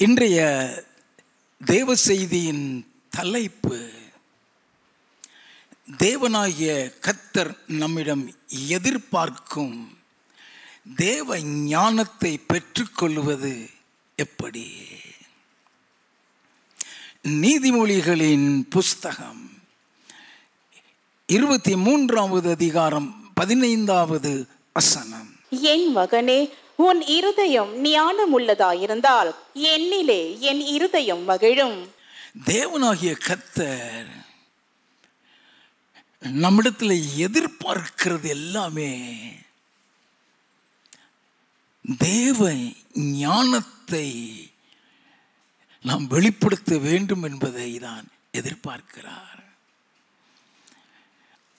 இன்றைய தேவ செய்தியின் தலைப்பு, தேவனாகிய கர்த்தர் நம்மிடம் எதிர்பார்க்கும் தேவ ஞானத்தை பெற்றுக்கொள்வது எப்படி? நீதிமொழிகளின் புஸ்தகம் 23வது அதிகாரம் 15வது வசனம். என் மகனே, உன் இருதயம் ஞானம் உள்ளதாயிருந்தால் என்னிலே என் இருதயம் மகிழும். தேவனாகிய கர்த்தர் நம்மிடத்தில் எதிர்பார்க்கிறது எல்லாமே தேவ ஞானத்தை நாம் வெளிப்படுத்த வேண்டும் என்பதை தான் எதிர்பார்க்கிறார்.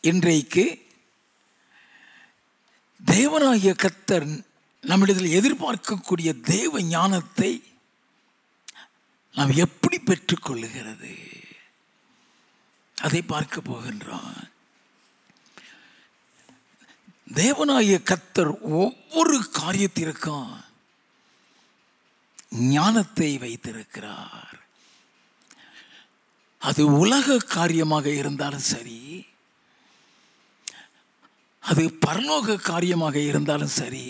இன்றைக்கு தேவனாகிய கர்த்தர் நம்மிடத்தில் எதிர்பார்க்கக்கூடிய தேவ ஞானத்தை நாம் எப்படி பெற்றுக்கொள்ளுகிறது அதை பார்க்க போகின்றோம். தேவனாகிய கர்த்தர் ஒவ்வொரு காரியத்திற்கும் ஞானத்தை வைத்திருக்கிறார். அது உலக காரியமாக இருந்தாலும் சரி, அது பரலோக காரியமாக இருந்தாலும் சரி,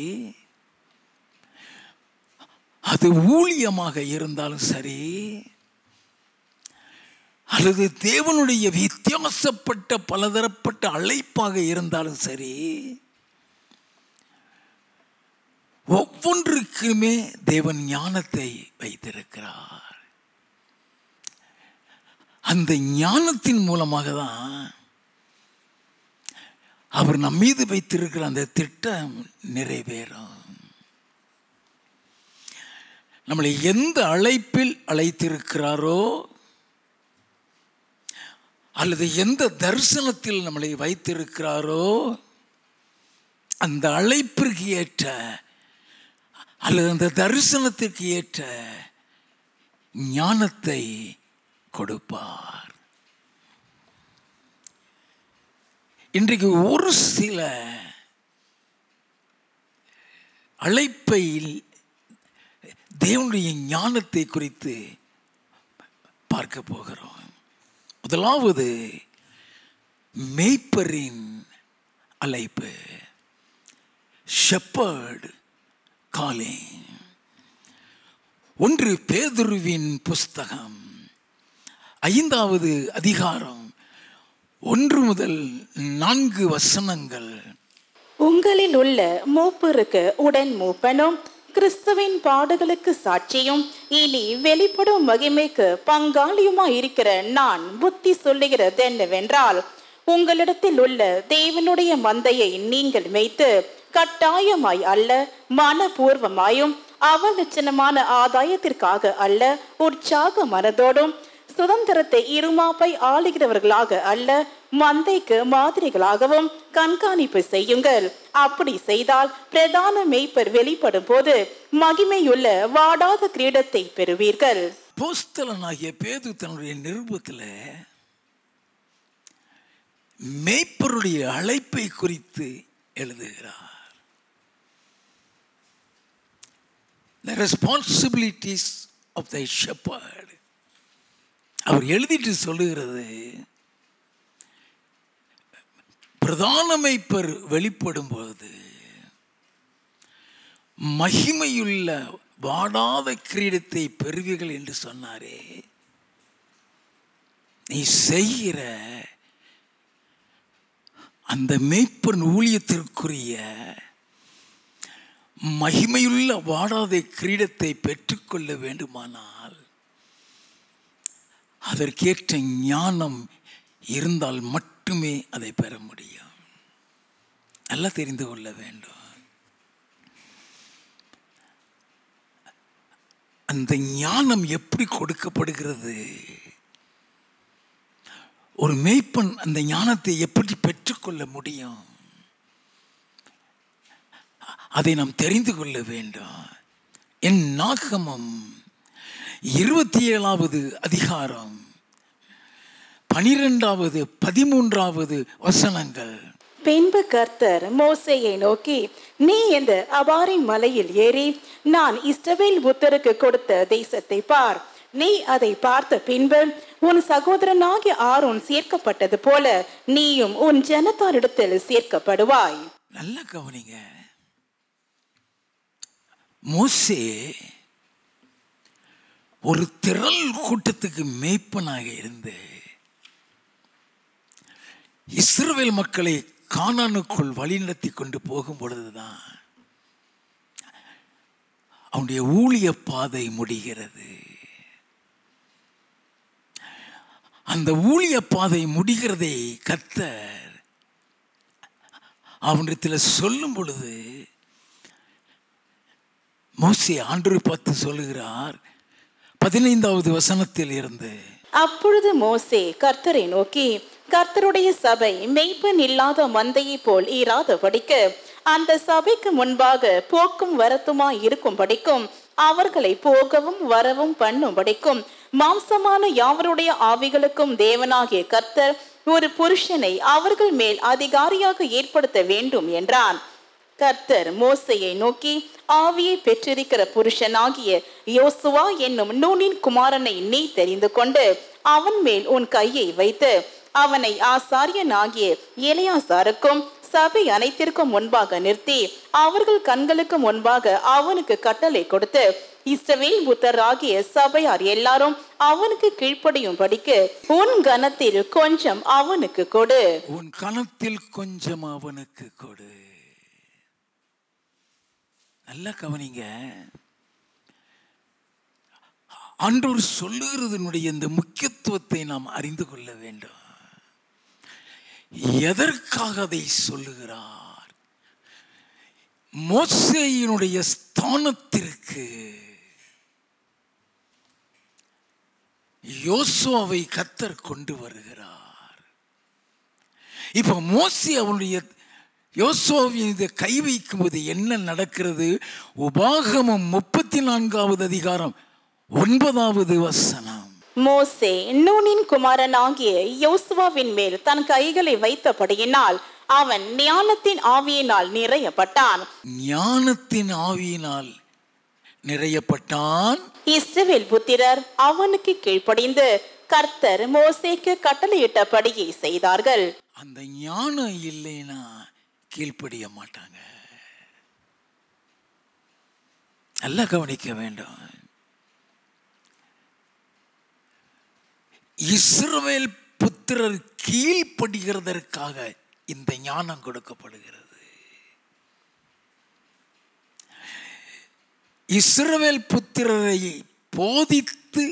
அது ஊழியமாக இருந்தாலும் சரி, அல்லது தேவனுடைய வித்தியாசப்பட்ட பலதரப்பட்ட அழைப்பாக இருந்தாலும் சரி, ஒவ்வொன்றுக்குமே தேவன் ஞானத்தை வைத்திருக்கிறார். அந்த ஞானத்தின் மூலமாக தான் அவர் நம் மீது வைத்திருக்கிற அந்த திட்டம் நிறைவேறும். நம்மளை எந்த அழைப்பில் அழைத்திருக்கிறாரோ அல்லது எந்த தரிசனத்தில் நம்மளை வைத்திருக்கிறாரோ அந்த அழைப்பிற்கு ஏற்ற அல்லது அந்த தரிசனத்திற்கு ஏற்ற ஞானத்தை கொடுப்பார். இன்றைக்கு ஒரு சில அழைப்பை தேவனுடைய ஞானத்தை குறித்து பார்க்க போகிறோம். முதலாவது மேய்ப்பரின் அழைப்பு, ஷெப்பர்ட் காலிங். 1 பேதுருவின் புஸ்தகம் 5வது அதிகாரம் 1 முதல் 4 வசனங்கள். உங்களில் உள்ள மூப்பருக்கு உடன் மூப்பனும் கிறிஸ்துவின் பாடுகளுக்கு சாட்சியும் இனி வெளிப்படும் மகிமைக்கு பங்காளியுமாய் இருக்கிற நான் புத்தி சொல்லுகிறது என்னவென்றால், உங்களிடத்தில் உள்ள தேவனுடைய மந்தையை நீங்கள் மேய்த்து கட்டாயமாய் அல்ல, மனப்பூர்வமாயும் அவலட்சணமான ஆதாயத்திற்காக அல்ல, உற்சாக மனதோடும் சுதந்திரத்தை இருமாப்பை ஆளுகிறவர்களாக அல்ல, மந்தைக்கு மாதிரிகளாகவும் கண்காணிப்பு செய்யுங்கள். அப்படி செய்தால் பிரதான மேய்ப்பர் வெளிப்படும் போது மகிமையுள்ள வாடாத கிரீடத்தை பெறுவீர்கள். அப்போஸ்தலனாகிய பேதுரு தன்னுடைய நிருபத்தில் மேய்ப்பருடைய அழைப்பை குறித்து எழுதுகிறார். The responsibilities of the shepherd. அவர் எழுதிட்டு சொல்லுகிறது, பிரதான மேய்ப்பர் வெளிப்படும் போது மகிமையுள்ள வாடாத கிரீடத்தை பெறுவீர்கள் என்று சொன்னாரே. நீ செய்கிற அந்த மேய்ப்பன் ஊழியத்திற்குரிய மகிமையுள்ள வாடாத கிரீடத்தை பெற்றுக்கொள்ள வேண்டுமானால் அதற்கேற்ற ஞானம் இருந்தால் மட்டுமே அதை பெற முடியும். நல்லா தெரிந்து கொள்ள வேண்டும். அந்த ஞானம் எப்படி கொடுக்கப்படுகிறது? ஒரு மேய்ப்பன் அந்த ஞானத்தை எப்படி பெற்றுக்கொள்ள முடியும்? அதை நாம் தெரிந்து கொள்ள வேண்டும். என் நாகமம் 27வது அதிகாரம் 12வது 13வது வசனங்கள். பின்பு கர்த்தர் மோசேயை நோக்கி, நீ இந்த அபாரிம் மலையில் ஏறி நான் இஸ்ரவேல் புத்தருக்கு கொடுத்த தேசத்தை பார். நீ அதை பார்த்த பின்பு உன் சகோதரனாகிய ஆரோன் சேர்க்கப்பட்டது போல நீயும் உன் ஜனத்தாரிடத்தில் சேர்க்கப்படுவாய். நல்ல கவனிங்க. மோசே ஒரு திரள் கூட்டத்துக்கு மேய்ப்பனாக இருந்து இஸ்ரவேல் மக்களை கானானுக்குள் வழிநடத்தி கொண்டு போகும் பொழுதுதான் அவனுடைய ஊழிய பாதை முடிகிறது. அந்த ஊழிய பாதை முடிகிறதை கர்த்தர் அவனிடத்தில் சொல்லும் பொழுது மோசே ஆண்டவரை பார்த்து சொல்லுகிறார் 15வது வசனத்தில் இருந்து, அப்பொழுது மோசே கர்த்தரை நோக்கி, கர்த்தருடைய சபை மெய்ப்பன் இல்லாத மந்தையை போல் இராதபடிக்கு அந்த சபைக்கு முன்பாக போக்கும் வரத்துமாய் இருக்கும் படிக்கும் அவர்களை போகவும் வரவும் பண்ணும் படிக்கும் மாம்சமான யாவருடைய ஆவிகளுக்கும் தேவனாகிய கர்த்தர் ஒரு புருஷனை அவர்கள் மேல் அதிகாரியாக ஏற்படுத்த வேண்டும் என்றான். கர்த்தர் மோசேயை நோக்கி, ஆவியை பெற்றிருக்கிற புருஷனாகிய யோசுவா என்னும் நூனின் குமாரனை நீ தெரிந்து கொண்டு அவன் மேல் உன் கையை வைத்து அவனை ஆசாரியனாகிய எலியாசாருக்கும் சபை அனைத்திற்கும் முன்பாக நிறுத்தி அவர்கள் கண்களுக்கு முன்பாக அவனுக்கு கட்டளை கொடுத்து இஸ்ரவேல் புத்தராகிய சபையார் எல்லாரும் அவனுக்கு கீழ்ப்படியும் படிக்கு உன் கனத்தில் கொஞ்சம் அவனுக்கு கொடு. உன் கனத்தில் கொஞ்சம் அவனுக்கு கொடு. நல்ல கவனிங்க. ஆண்டவர் சொல்லுகிறதனுடைய இந்த முக்கியத்துவத்தை நாம் அறிந்து கொள்ள வேண்டும். எதற்காக அதை சொல்லுகிறார்? மோசேயினுடைய ஸ்தானத்திற்கு யோசுவாவை கர்த்தர் கொண்டு வருகிறார். இப்ப மோசே அவனுடைய யோசுவாவின் கை வைக்கும் போது என்ன நடக்கிறது? உபாகமம் 34வது அதிகாரம் 9வது வசனம். மோசே நூனின் குமாரனாகிய யோசுவாவின் மேல் தன் கைகளை வைத்தபடியினால் அவன் ஞானத்தின் ஆவியினால் நிறையப்பட்டான். ஞானத்தின் ஆவியினால் நிறையப்பட்டான். இஸ்ரவேல் புத்திரர் அவனுக்கு கீழ்ப்படிந்து கர்த்தர் மோசேக்கு கட்டளையிட்டபடியே செய்தார்கள். அந்த ஞானம் இல்லைன்னா கீழ்ப்படிய மாட்டாங்க. நல்லா கவனிக்க வேண்டும். இஸ்ரவேல் புத்திரர் கீழ்ப்படுகிறதற்காக இந்த ஞானம் கொடுக்கப்படுகிறது. இஸ்ரவேல் புத்திரரை போதித்து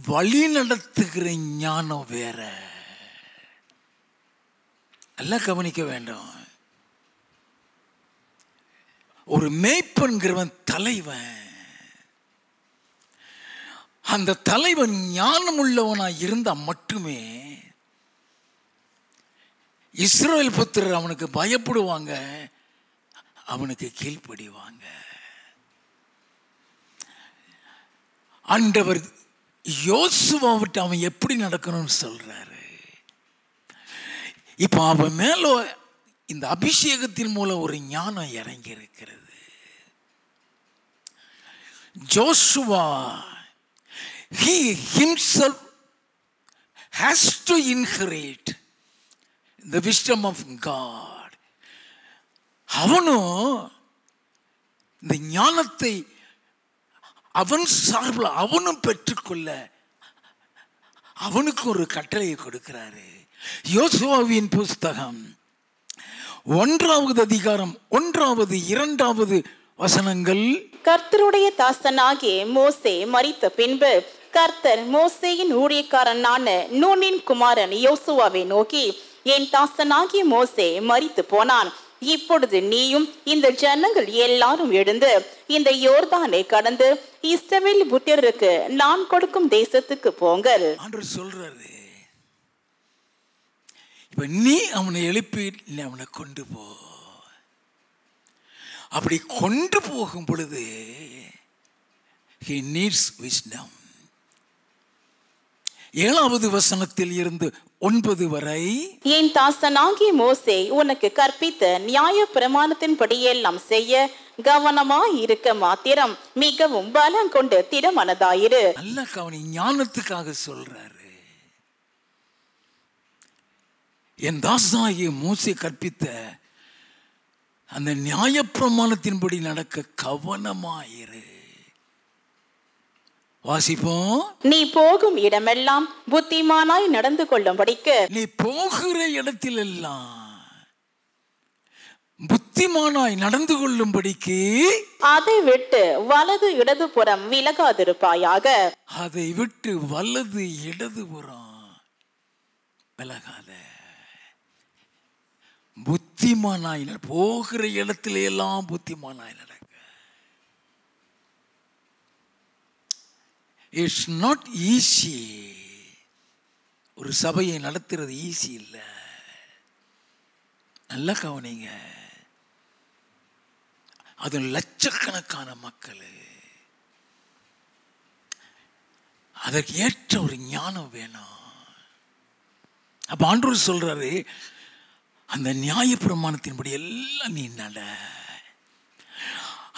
வழி நடத்துகிற ஞானம் வேற. நல்லா கவனிக்க வேண்டும். ஒரு மேய்ப்பன்கிறவன் தலைவன். அந்த தலைவன் ஞானம் உள்ளவனாய் இருந்தா மட்டுமே இஸ்ரவேல் புத்திரர் அவனுக்கு பயப்படுவாங்க, அவனுக்கு கீழ்ப்படிவாங்க. ஆண்டவர் யோசுவாவிட்டு அவன் எப்படி நடக்கணும்னு சொல்றாரு. இப்ப அவன் மேல இந்த அபிஷேகத்தின் மூலம் ஒரு ஞானம் இறங்கி இருக்கிறது. Joshua he himself has to inherit the wisdom of God. அவனும் இந்த ஞானத்தை அவன் சார்பில் அவனும் பெற்றுக்கொள்ள அவனுக்கு ஒரு கட்டளையை கொடுக்கிறாரு. யோசுவாவின் புஸ்தகம் 1வது அதிகாரம் 1வது 2வது வசனங்கள். கர்த்தருடைய தாசனாகிய மோசே மரித்த பின்பு கர்த்தர் மோசேயின் ஊழியக்காரனான நூனின் குமாரன் யோசுவாவை நோக்கி, என் தாசனாகிய மோசே மரித்து போனான். இப்பொழுது நீயும் இந்த ஜனங்கள் எல்லாரும் எழுந்து இந்த யோர்தானை கடந்து இஸ்ரவேல் புத்திரருக்கு நான் கொடுக்கும் தேசத்துக்கு போங்கள். ஆண்டவர் சொல்றாரு, இப்ப நீ அவனை எழுப்பி அவனை கொண்டு போ. அப்படி கொண்டு போகும் பொழுது he needs wisdom. 7வது வசனத்தில் இருந்து 9 வரை, என் தாசனாகிய மோசே உனக்கு கற்பித்த நியாய பிரமாணத்தின்படியெல்லாம் செய்ய கவனமாய் இருக்க மாத்திரம் மிகவும் பலம் கொண்டு திடமனதாயிரு. நல்ல கவனி, ஞானத்துக்காக சொல்றாரு. என் தாசனாகிய மோசே கற்பித்த அந்த நியாய பிரமாணத்தின்படி நடக்க கவனமாயிரு. வாசிப்போம். நீ போகும் இடமெல்லாம் புத்திமானாய் நடந்து கொள்ளும்படிக்கு, நீ போகிற இடத்திலெல்லாம் புத்திமானாய் நடந்து கொள்ளும்படிக்கு அதை விட்டு வலது இடதுபுறம் விலகாதிருப்பாயாக. அதை விட்டு வலது இடதுபுறம் விலகாத. புத்திமானாய் போகிற இடத்துல எல்லாம் புத்திமானாய் நடக்க. It's not easy. ஒரு சபையை நடத்துறது ஈஸி இல்லை. நல்ல கவனிங்க. அது லட்சக்கணக்கான மக்கள். அதற்கு ஏற்ற ஒரு ஞானம் வேணும். அப்ப ஆண்டவர் சொல்றாரு, அந்த நியாய பிரமாணத்தின்படி எல்லாம் நீ நட.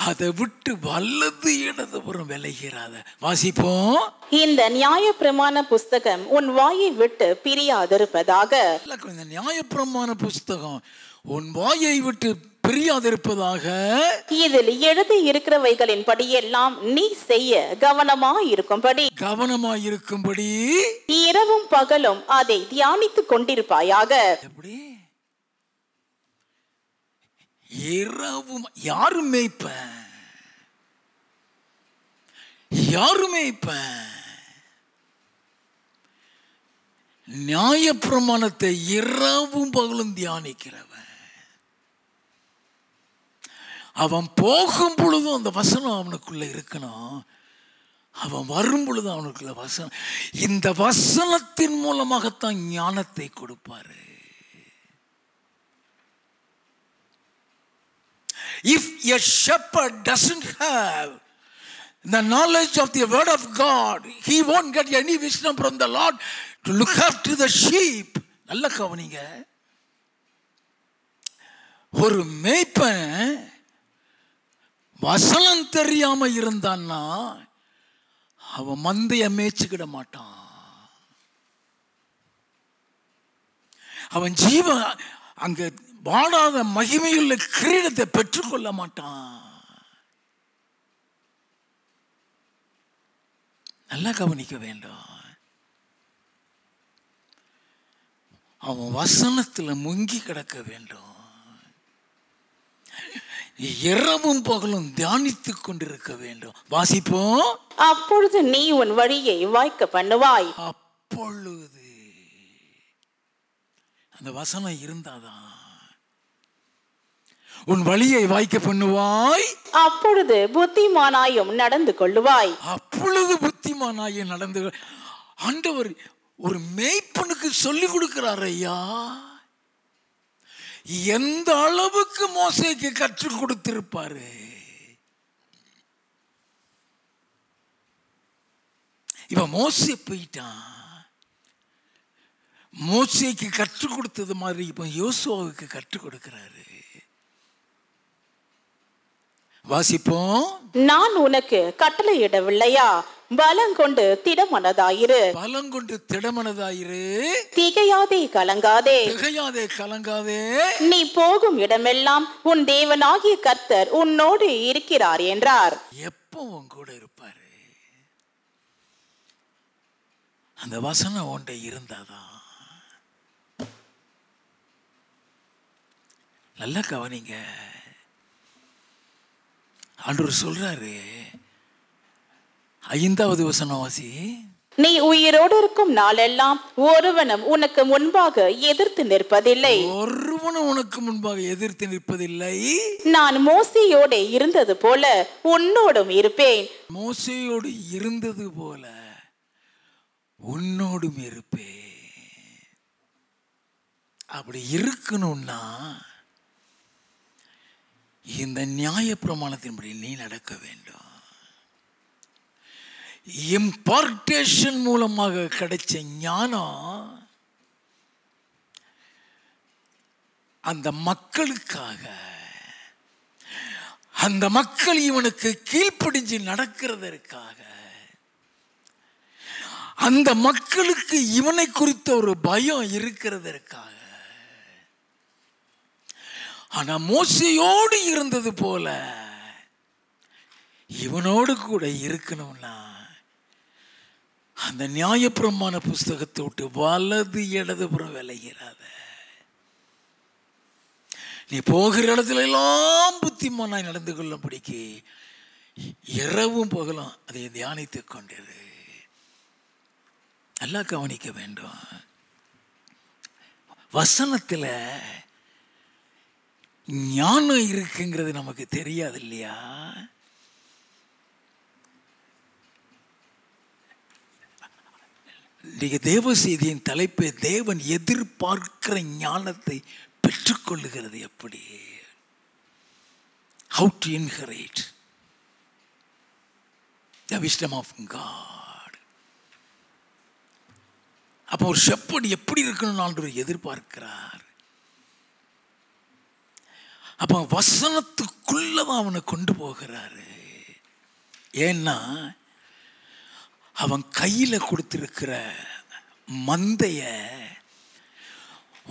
அதை விட்டு வலது இடதுபுறம் விலகிறாத. வாசிப்போம். இந்த நியாய பிரமாண புஸ்தகம் உன் வாயை விட்டு பிரியாதிருப்பதாக. இந்த நியாய பிரமாண புஸ்தகம் உன் வாயை விட்டு பிரியாதிருப்பதாக. இதில் எழுதி இருக்கிறவைகளின் படியெல்லாம் நீ செய்ய கவனமாயிருக்கும்படி இரவும் பகலும் அதை தியானித்துக் கொண்டிருப்பாயாக. எப்படி? இரவும். யாரும் மேய்ப்பேன், யாரும் மேய்ப்பேன். நியாய பிரமாணத்தை இரவும் பகலும் தியானிக்கிறவன், அவன் போகும் பொழுதும் அந்த வசனம் அவனுக்குள்ள இருக்கணும். அவன் வரும் பொழுது அவனுக்குள்ள வசனம். இந்த வசனத்தின் மூலமாகத்தான் ஞானத்தை கொடுப்பாரு. If a shepherd doesn't have the knowledge of the word of God, he won't get any wisdom from the Lord to look after the sheep. நல்ல கவனிங்க. ஒரு மேய்ப்பன் வசனம் தெரியாம இருந்தான்னா அவன் மந்தைய மேய்ச்சிக்கிட மாட்டான். அவன் ஜீவன் அங்க வாடாத மகிமையுள்ள கிரீடத்தை பெற்றுக்கொள்ள மாட்டான். நல்லா கவனிக்க வேண்டும். அவன் வசனத்துல முங்கி கிடக்க வேண்டும். இரவும் பகலும் தியானித்துக் கொண்டிருக்க வேண்டும். வாசிப்போம். அப்பொழுது நீ உன் வழியை வாய்க்க பண்ணுவாய். அப்பொழுது அந்த வசனம் இருந்தாதான் உன் வழியை வாய்க்க பண்ணுவாய். அப்பொழுது புத்திமானாயும் நடந்து கொள்ளுவாய். அப்பொழுது புத்திமானாயும் நடந்து. ஆண்டவர் ஒரு மேய்ப்பனுக்கு சொல்லிக் கொடுக்கிறார். ஐயா, எந்த அளவுக்கு மோசேக்கு கற்றுக் கொடுத்திருப்பாரு. இப்ப மோசே போயிட்டான். மோசேக்கு கற்றுக் கொடுத்தது மாதிரி இப்ப யோசுவாவுக்கு கற்றுக் கொடுக்கிறாரு. வாசிப்போம். நான் உனக்கு கட்டளையிடவில்லையா? பலங்கொண்டு திடமனதாயிரு. பலங்கொண்டு திடமனதாயிரு. திகையாதே கலங்காதே. திகையாதே கலங்காதே. நீ போகும் இடமெல்லாம் உன் தேவனாகிய கர்த்தர் உன்னோடு இருக்கிறார் என்றார். எப்போ உன் கூட இருப்பாரு? அந்த வசனம் ஒன்றை இருந்தாதான். நல்லா கவனிங்க. ஆண்டவர் சொல்றாரு, 5வது வசனம் வாசி. நீ உயிரோடு இருக்கும் நாளெல்லாம் ஒருவனும் உனக்கு முன்பாக எதிர்த்து நிற்பதில்லை. ஒருவனும் உனக்கு முன்பாக எதிர்த்து நிற்பதில்லை. நான் மோசேயோடு இருந்தது போல உன்னோடும் இருப்பேன். மோசேயோடு இருந்தது போல உன்னோடும் இருப்பேன். அப்படி இருக்கணும்னா இந்த நியாய பிரமாணத்தின்படி நீ நடக்க வேண்டும். இம்பார்ட்டேஷன் மூலமாக கிடைச்ச ஞானம் அந்த மக்களுக்காக, அந்த மக்கள் இவனுக்கு கீழ்ப்படிஞ்சு நடக்கிறதற்காக, அந்த மக்களுக்கு இவனை குறித்த ஒரு பயம் இருக்கிறதற்காக. ஆனா மோசேயோடு இருந்தது போல இவனோடு கூட இருக்கணும்னா அந்த நியாயப்பிரமாண புஸ்தகத்தை விட்டு வலது இடதுபுறம் விலகிறாத. நீ போகிற இடத்துல எல்லாம் புத்திமானாய் நடந்து கொள்ளும்படிக்கு இரவும் பகலும் அதை தியானித்துக் கொண்டிரு. நல்லா கவனிக்க வேண்டும். வசனத்தில் ஞானம் இருக்குங்கிறது நமக்கு தெரியாது இல்லையா? இன்றைக்கு தேவ செய்தியின் தலைப்பு தேவன் எதிர்பார்க்கிற ஞானத்தை பெற்றுக்கொள்ளுகிறது எப்படி? How to inherit the wisdom of God. அப்போ ஒரு ஷெப்பர்ட் எப்படி இருக்கணும்னு ஆண்டவர் எதிர்பார்க்கிறார். அப்போ வசனத்துக்குள்ளதான் அவனை கொண்டு போகிறாரு. ஏன்னா அவன் கையில கொடுத்திருக்கிற மந்தைய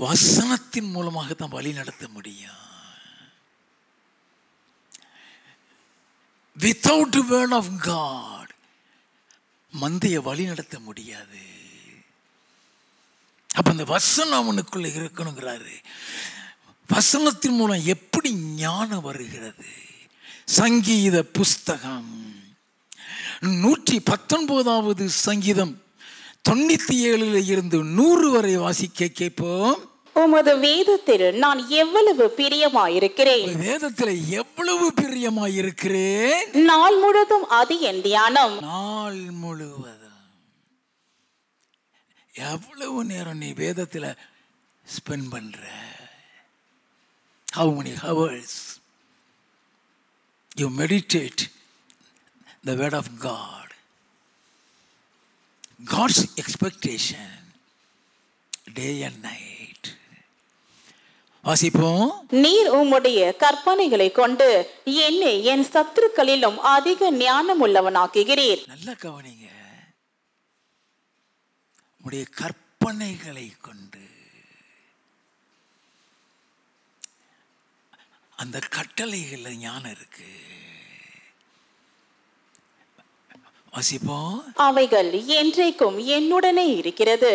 வசனத்தின் மூலமாக தான் வழி நடத்த முடியும். Without the word of God மந்தைய வழி நடத்த முடியாது. அப்ப அந்த வசனம் அவனுக்குள்ள இருக்கணுங்கிறாரு. வசனத்தின் மூலம் எப்படி ஞானம் வருகிறது? சங்கீத புஸ்தகம் 119வது சங்கீதம் 97 இருந்து 100 வரை வாசிக்க கேட்போம். உமது வேதத்தில் நான் எவ்வளவு பிரியமாயிருக்கிறேன். வேதத்தில் எவ்வளவு பிரியமாயிருக்கிறேன். நாள் முழுதும் அது என் தியானம். நாள் முழுவதும் எவ்வளவு நேரம் நீ வேதத்தில் ஸ்பெண்ட் பண்ற? How many hours you meditate the word of God? God's expectation day and night. வாசிப்போம். நீர் உம்முடைய கற்பனைகளை கொண்டு என்னை என் சத்துருக்களிலும் அதிக ஞானம் உள்ளவனாக்குகிறீர். நல்ல கவனிங்க. உம்முடைய கற்பனைகளை கொண்டு, அந்த கட்டளைகள்ல ஞானம் இருக்கு. வாசிப்போம். அவைகள் என்றைக்கும் என்னுடனே இருக்கிறது.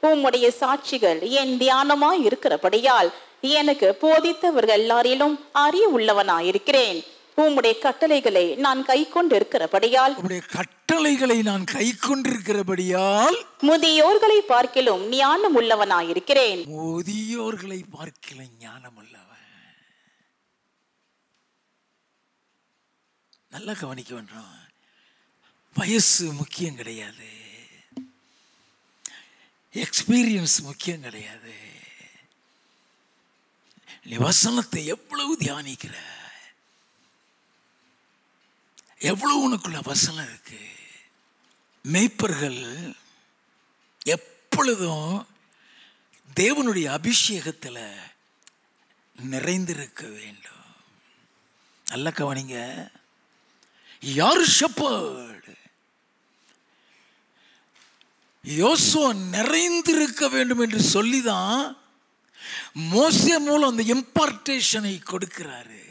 உம்முடைய சாட்சிகள் என் தியானமாய் இருக்கிறபடியால் எனக்கு போதித்தவர்கள் எல்லாரிலும் அறிய உள்ளவனாயிருக்கிறேன். உம்முடைய கட்டளைகளை நான் கை கொண்டிருக்கிறபடியால் முதியோர்களை பார்க்கிலும் ஞானம் உள்ளவனாயிருக்கிறேன். முதியோர்களை பார்க்கிலும் ஞானம் உள்ளவன். நல்லா கவனிக்க வேண்டும். வயசு முக்கியம் கிடையாது, எக்ஸ்பீரியன்ஸ் முக்கியம் கிடையாது. நீ வசனத்தை எவ்வளவு தியானிக்கிற, எவ்வளவு உனக்குள்ள வசனம் இருக்கு. மேய்ப்பர்கள் எப்பொழுதும் தேவனுடைய அபிஷேகத்தில் நிறைந்திருக்க வேண்டும். நல்ல கவனிங்க. யார் ஷெப்பர்ட்? யோசுவா நிறைந்திருக்க வேண்டும் என்று சொல்லிதான் மோசே மூலம் அந்த இம்பார்ட்டேஷனை கொடுக்கிறாரு.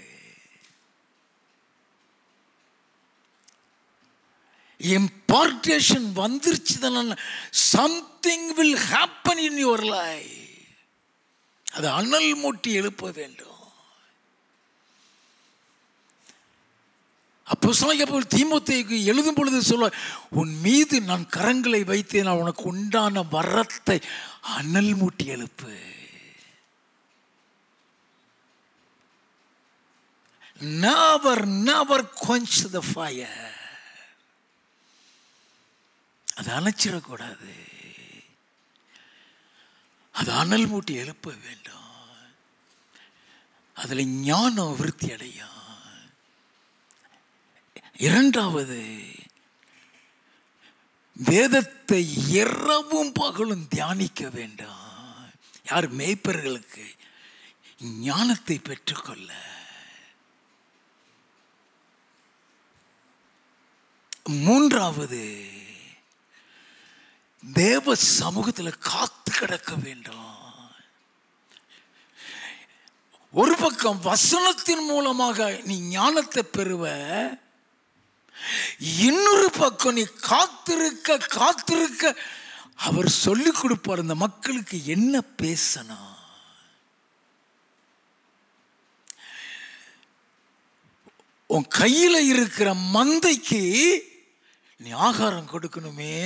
இம்பார்ட்டேஷன் வந்துருச்சுதான் something will happen in your life. அது அனல் மூட்டி எழுப்ப வேண்டும். அப்போஸ்தலனாகிய பவுல் தீமோத்தேயுக்கு எழுதும் பொழுது சொல்ல, உன் மீது நான் கரங்களை வைத்தேன், நான் உனக்கு உண்டான வரத்தை அனல் மூட்டி எழுப்பு. Never, never quench the fire. அது அணைச்சிடக்கூடாது. அது அனல் மூட்டி எழுப்ப வேண்டும். அதுல ஞானம் விருத்தி அடையும். இரண்டாவது, வேதத்தை இரவும் பகலும் தியானிக்க வேண்டும். யார்? மேய்ப்பர்களுக்கு ஞானத்தை பெற்றுக்கொள்ள. மூன்றாவது, தேவ சமூகத்தில் காத்து கிடக்க வேண்டும். ஒரு பக்கம் வசனத்தின் மூலமாக நீ ஞானத்தை பெறுவ, இன்னொரு பக்கம் நீ காத்திருக்க காத்திருக்க அவர் சொல்லிக் கொடுப்பார் இந்த மக்களுக்கு என்ன பேசணும். உன் கையில் இருக்கிற மந்தைக்கு நீ ஆகாரம் கொடுக்கணுமே.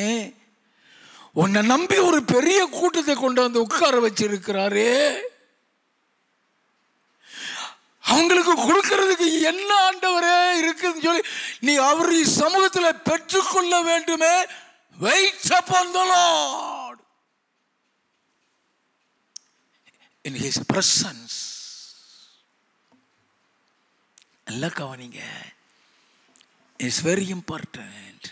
உன்னை நம்பி ஒரு பெரிய கூட்டத்தை கொண்டு வந்து உட்கார வச்சிருக்கிறாரு, அவங்களுக்கு கொடுக்கிறதுக்கு என்ன ஆண்டவரே இருக்குன்னு சொல்லி நீ அவர் சமூகத்தில் பெற்றுக்கொள்ள வேண்டுமே. Wait upon the Lord in His presence. நல்லா கவனிங்க, இட்ஸ் வெரி இம்பார்ட்டன்ட்.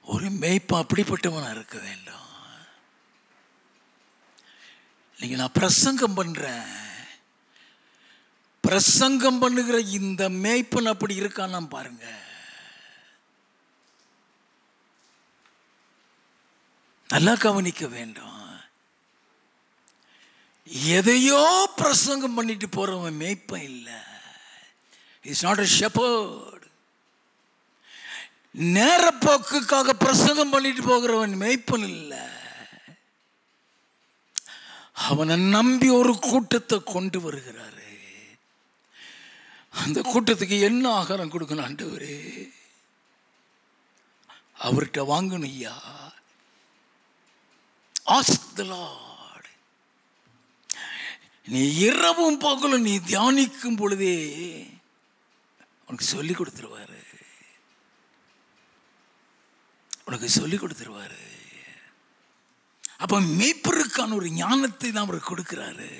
ஒரு மேய்ப்பா அப்படிப்பட்டவனா இருக்க வேண்டும். நீங்க நான் பிரசங்கம் பண்றேன், பிரசங்கம் பண்ணுகிற இந்த மேய்ப்பன் அப்படி இருக்கான்னு பாருங்க. நல்லா கவனிக்க வேண்டும். எதையோ பிரசங்கம் பண்ணிட்டு போறவன் மேய்ப்பன் இல்லை. It's not a shepherd. நேரப்போக்குக்காக பிரசங்கம் பண்ணிட்டு போகிறவன் மேய்ப்பன் இல்லை. அவனை நம்பி ஒரு கூட்டத்தை கொண்டு வருகிறாரு. அந்த கூட்டத்துக்கு என்ன ஆகாரம் கொடுக்கணும் ஆண்டவரே? அவர்கிட்ட வாங்கணும் ஐயா. Ask the Lord. நீ இரவும் பகலும் நீ தியானிக்கும் பொழுதே உனக்கு சொல்லி கொடுத்துருவாரு, உனக்கு சொல்லி கொடுத்துருவாரு. அப்ப மேய்ப்பருக்கான ஒரு ஞானத்தை தான் அவர் கொடுக்கிறாரு.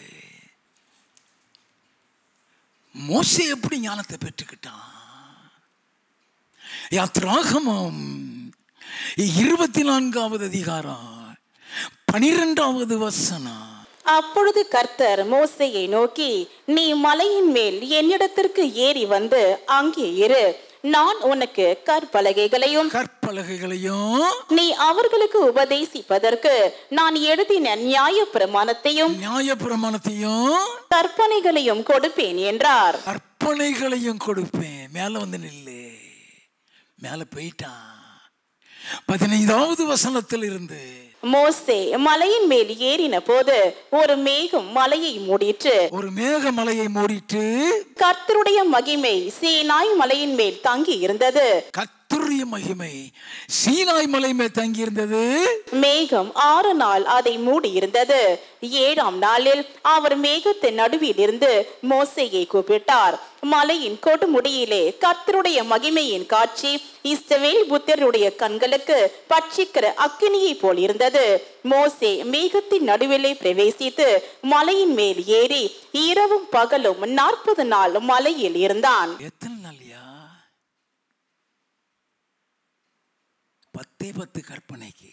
மோசே எப்படி ஞானத்தை பெற்றுக்கிட்டான்? யாத்ராகமம் 24வது அதிகாரம் 12வது வசனம். அப்பொழுது கர்த்தர் மோசேயை நோக்கி, நீ மலையின் மேல் என்னிடத்திற்கு ஏறி வந்து அங்கே இரு. நான் உனக்கு கற்பலகைகளையும் நீ அவர்களுக்கு உபதேசிப்பதற்கு நான் எழுதின நியாயப்பிரமாணத்தையும் கற்பனைகளையும் கொடுப்பேன் என்றார். கற்பனைகளையும் கொடுப்பேன். மேல வந்து நில்லு. மேல போயிட்டான். 15வது வசனத்தில் இருந்து, மோசே மலையின் மேல் ஏறின போது ஒரு மேகம் மலையை மூடிற்று. ஒரு மேக மலையை மூடிற்று. கர்த்தருடைய மகிமை சீனாய் மலையின் மேல் தங்கி இருந்தது. கர்த்தருடைய மகிமை சீனாய் மலை மேல் தங்கி இருந்தது. மேகம் 6 நாள் அதை மூடி இருந்தது. 7ஆம் நாளில் அவர் மேகத்தின் நடுவில் இருந்து மோசேயை கூப்பிட்டார். மலையின் கொடுமுடியிலே கர்த்தருடைய மகிமையின் காட்சி இஸ்ரவேல் புத்திரருடைய கண்களுக்கு பட்சிக்கிற அக்கினியை போல் இருந்தது. மோசே மேகத்தின் நடுவிலே பிரவேசித்து மலையின் மேல் ஏறி இரவும் பகலும் 40 நாள் மலையில் இருந்தான். எத்தனை நாள்யா? 10 கற்பனைக்கு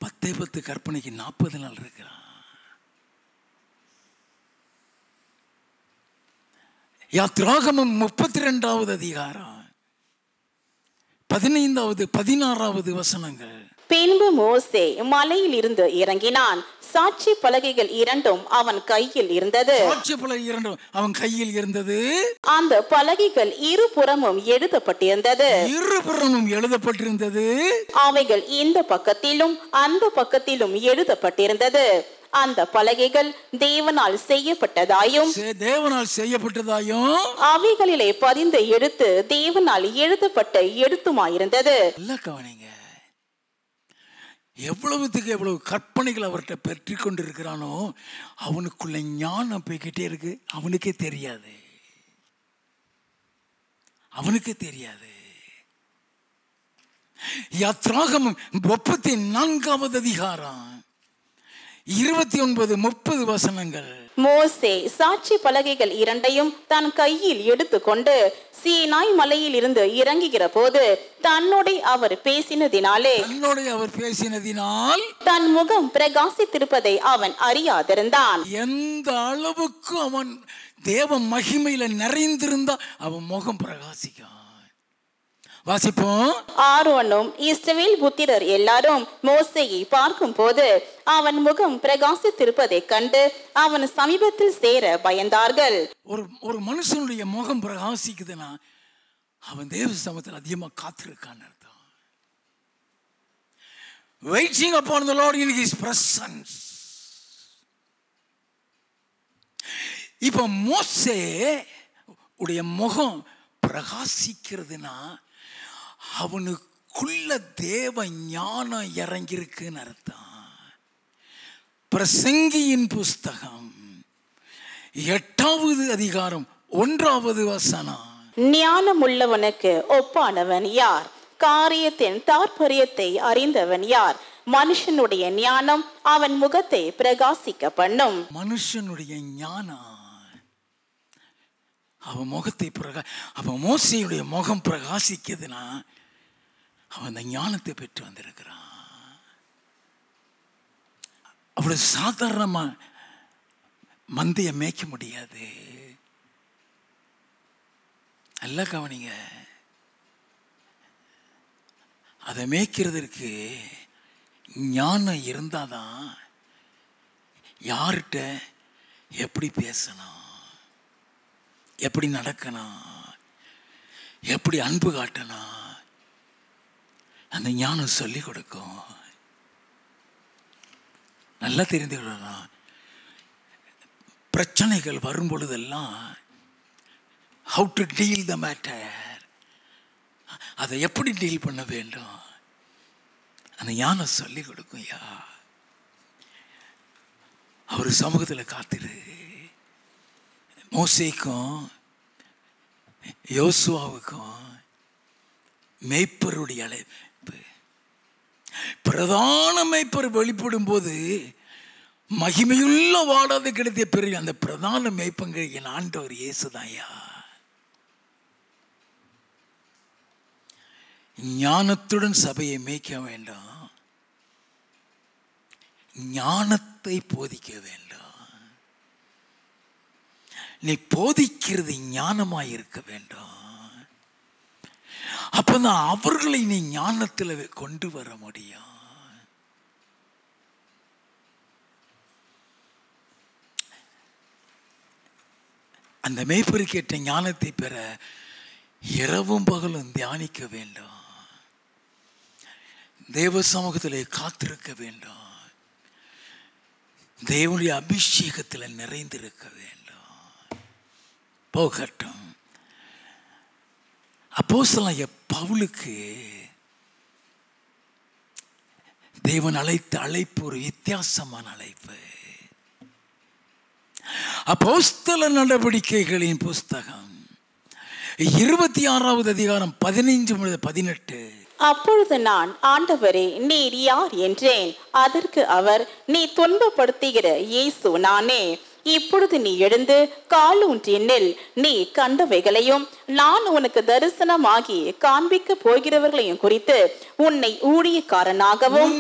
10 கற்பனைக்கு 40 நாள் இருக்கிறான். யாத்ராகமம் 32வது அதிகாரம் 15வது 16வது வசனங்கள். பின்பு மோசே மலையில் இருந்து இறங்கினான். சாட்சி பலகைகள் 2 அவன் கையில் இருந்தது. சாட்சி பலகை 2 அவன் கையில் இருந்தது. அந்த பலகைகள் இருபுறமும் எழுதப்பட்டிருந்தது. இருபுறமும் எழுதப்பட்டிருந்தது. அவைகள் இந்த பக்கத்திலும் அந்த பக்கத்திலும் எழுதப்பட்டிருந்தது. அந்த பலகைகள் தேவனால் செய்யப்பட்டதாயும் அவைகளிலே பதிந்த எழுத்து தேவனால் எழுதப்பட்ட எழுத்துமாயிருந்தது. எவ்வளவுக்கு எவ்வளவு கற்பனைகள் அவர்கிட்ட பெற்று கொண்டிருக்கிறானோ அவனுக்குள்ள ஞானம் போய்கிட்டே இருக்கு. அவனுக்கே தெரியாது. யாத்ராகமம் 34வது அதிகாரம் 29-30 வசனங்கள். மோசே சாட்சி பலகைகள் இரண்டையும் தன் கையில் எடுத்துக்கொண்டு சீனாய் மலையில் இருந்து இறங்குகிற போது தன்னோட அவர் பேசினதினால் தன் முகம் பிரகாசித்திருப்பதை அவன் அறியாதிருந்தான். எந்த அளவுக்கு அவன் தேவ மகிமையில நிறைந்திருந்தா அவன் முகம் பிரகாசிக்கும். வாசிப்போம். ஆரோனும் இஸ்ரவேல் புத்திரர் எல்லாரும் மோசேயை பார்க்கும் போது அவன் முகம் பிரகாசித்திருப்பதை கண்டு அவன் சமீபத்தில் சேர பயந்தார்கள். ஒரு மனுஷனுடைய முகம் பிரகாசிக்குதுன்னா அவன் தேவ சமூகத்தில் அதிகமா காத்திருக்கான்னு அர்த்தம். Waiting upon the Lord in His presence. இப்ப மோசே உடைய முகம் பிரகாசிக்கிறதுனா அவனுக்குள்ள தேவ ஞானம் இறங்கியிருக்குன்னு அர்த்தம். பிரசங்கியின் புஸ்தகம் 8வது அதிகாரம் 1வது வசனம். ஞானம் உள்ளவனுக்கு ஒப்பானவன் யார்? காரியத்தின் தாற்பயத்தை அறிந்தவன் யார்? மனுஷனுடைய ஞானம் அவன் முகத்தை பிரகாசிக்க பண்ணும். மனுஷனுடைய ஞானம் அவன் முகத்தை அவன் மோசேயுடைய முகம் பிரகாசிக்குதுன்னா அவன் அந்த ஞானத்தை பெற்று வந்திருக்கிறான். அவ்வளவு சாதாரணமா மந்தைய மேய்க்க முடியாது. நல்லா கவனிங்க. அதை மேய்க்கிறதுக்கு ஞானம் இருந்தாதான் யார்கிட்ட எப்படி பேசணும், எப்படி நடக்கணும், எப்படி அன்பு காட்டணும், அந்த ஞானம் சொல்லி கொடுக்கும். நல்லா தெரிந்து கொள்ளணும். பிரச்சனைகள் வரும் பொழுதெல்லாம் how to deal the matter, அதை எப்படி டீல் பண்ண வேண்டும், அந்த ஞானம் சொல்லி கொடுக்கும். யா அவர் சமூகத்தில் காத்திரு. மோசேக்கும் யோசுவாவுக்கும் மேய்ப்பருடைய அழைப்பு, பிரதான மேய்ப்பர் வெளிப்படும் போது மகிமையுள்ள வாடாத கிடைத்த பிறகு அந்த பிரதான மேய்ப்பங்க என் ஆண்டவர் இயேசுதாயா. ஞானத்துடன் சபையை மேய்க்க வேண்டும், ஞானத்தை போதிக்க வேண்டும். நீ போதிக்கிறது ஞானமாய் இருக்க வேண்டும். அப்பதான் அவர்களை நீ ஞானத்தில் கொண்டு வர முடியும். அந்த மேய்ப்பருக்கேற்ற ஞானத்தை பெற இரவும் பகலும் தியானிக்க வேண்டும், தேவ சமூகத்திலே காத்திருக்க வேண்டும், தேவனுடைய அபிஷேகத்தில் நிறைந்திருக்க வேண்டும். போகட்டும். அப்போஸ்தலனாகிய பவுலுக்கு தேவன் அழைத்த அழைப்பு ஒரு வித்தியாசமான அழைப்பு. அப்போஸ்தல நடவடிக்கைகளின் புஸ்தகம் 26வது அதிகாரம் 15-18. அப்பொழுது நான், ஆண்டவரே நீர் யார் என்றேன். அதற்கு அவர், நீ துன்பப்படுத்துகிற இயேசு நானே. இப்பொழுது நீ எழுந்து காலூன்றி நில். நீ கண்டவைகளையும் நான் உனக்கு தரிசனமாகி காண்பிக்க போகிறவர்களையும் குறித்து உன்னை ஊழியக்காரனாகவும்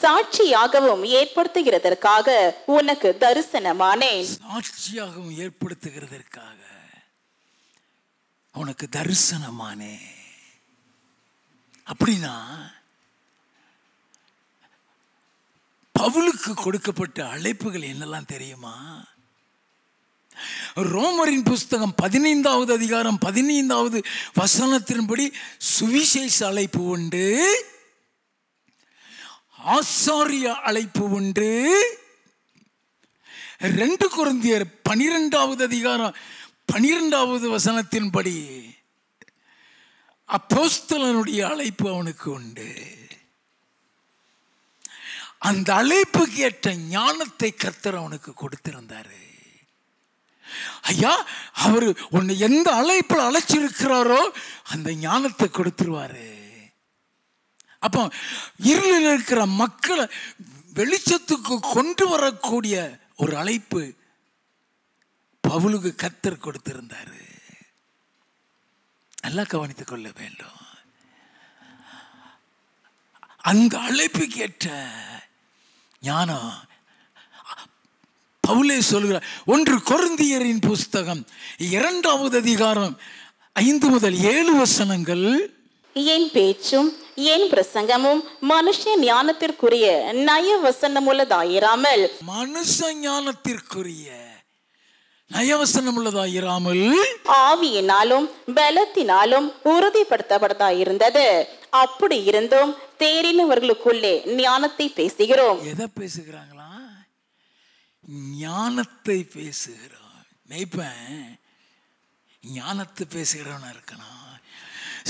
சாட்சியாகவும் ஏற்படுத்துகிறதற்காக உனக்கு தரிசனமானேன். சாட்சியாகவும் ஏற்படுத்துகிறதற்காக உனக்கு தரிசனமானே. அப்படின்னா பவுலுக்கு கொடுக்கப்பட்ட அழைப்புகள் என்னெல்லாம் தெரியுமா? ரோமரின் புஸ்தகம் 15வது அதிகாரம் 15வது வசனத்தின்படி சுவிசேஷ அழைப்பு உண்டு, ஆசாரிய அழைப்பு உண்டு. 2 கொரிந்தியர் 12வது அதிகாரம் 12வது வசனத்தின்படி அப்போஸ்தலனுடைய அழைப்பு அவனுக்கு உண்டு. அந்த அழைப்புக்கு ஏற்ற ஞானத்தை கர்த்தர் அவனுக்கு கொடுத்திருந்தாரு. ஐயா, அவரு உன்னை எந்த அழைப்பில் அழைச்சிருக்கிறாரோ அந்த ஞானத்தை கொடுத்துருவாரு. அப்போ இருளில் இருக்கிற மக்களை வெளிச்சத்துக்கு கொண்டு வரக்கூடிய ஒரு அழைப்பு பவுலுக்கு கர்த்தர் கொடுத்திருந்தாரு. நல்லா கவனித்துக் கொள்ள வேண்டும். அந்த அழைப்புக்கு ஏற்ற ஞானம் பவுலே சொல்கிறார். 1 கொரிந்தியரின் புஸ்தகம் 2வது அதிகாரம் 5 முதல் 7 வசனங்கள். என் பேச்சும் என் பிரசங்கமும் மனுஷ ஞானத்திற்குரிய நய வசனமுள்ளதாயிராமல், மனுஷ ஞானத்திற்குரிய நயவசனம் உள்ளதாயிராமல், ஆவியினாலும் பலத்தினாலும் உறுதிப்படுத்தப்பட்டதாயிருந்தது. அப்படி இருந்தும் தேறினவர்களுக்குள்ளே ஞானத்தை பேசுகிறோம். எதை பேசுகிறாங்களா? ஞானத்தை பேசுகிறோம். மேய்ப்பன் ஞானத்தை பேசுகிறவனா இருக்கணும்.